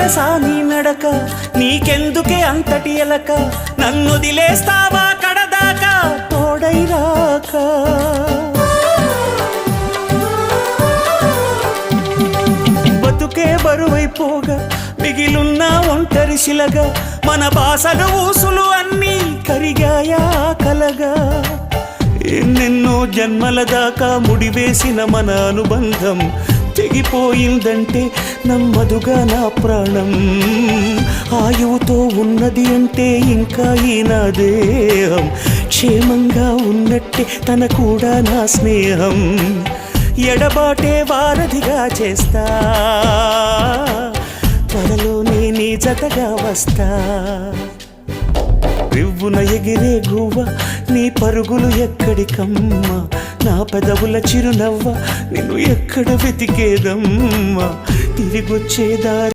వెరసా నీ నడక, నీకెందుకే అంతటి ఎలక, నన్నొదిలేస్తావా కడదాకా తోడై రాక. బతుకే బరువైపోగా మిగిలున్న ఒంటరి శిలగా, మన బాసలు ఊసులు అన్నీ కరిగాయా కలగా. ఎన్నెన్నో జన్మల దాకా ముడివేసిన మన అనుబంధం తెగిపోయిందంటే నమ్మదుగా నా ప్రాణం. ఆయువుతో ఉన్నది అంటే ఇంకా ఈ నా దేహం, క్షేమంగా ఉన్నట్టే తన కూడా నా స్నేహం. ఎడబాటే వారధిగా చేస్తా, త్వరలోనే నీ జతగా వస్తా. రివ్వున ఎగిరే గువ్వ నీ పరుగులు ఎక్కడికమ్మా, నా పెదవుల చిరునవ్వ నిన్ను ఎక్కడ వెతికేదమ్మా. తిరిగొచ్చేదారి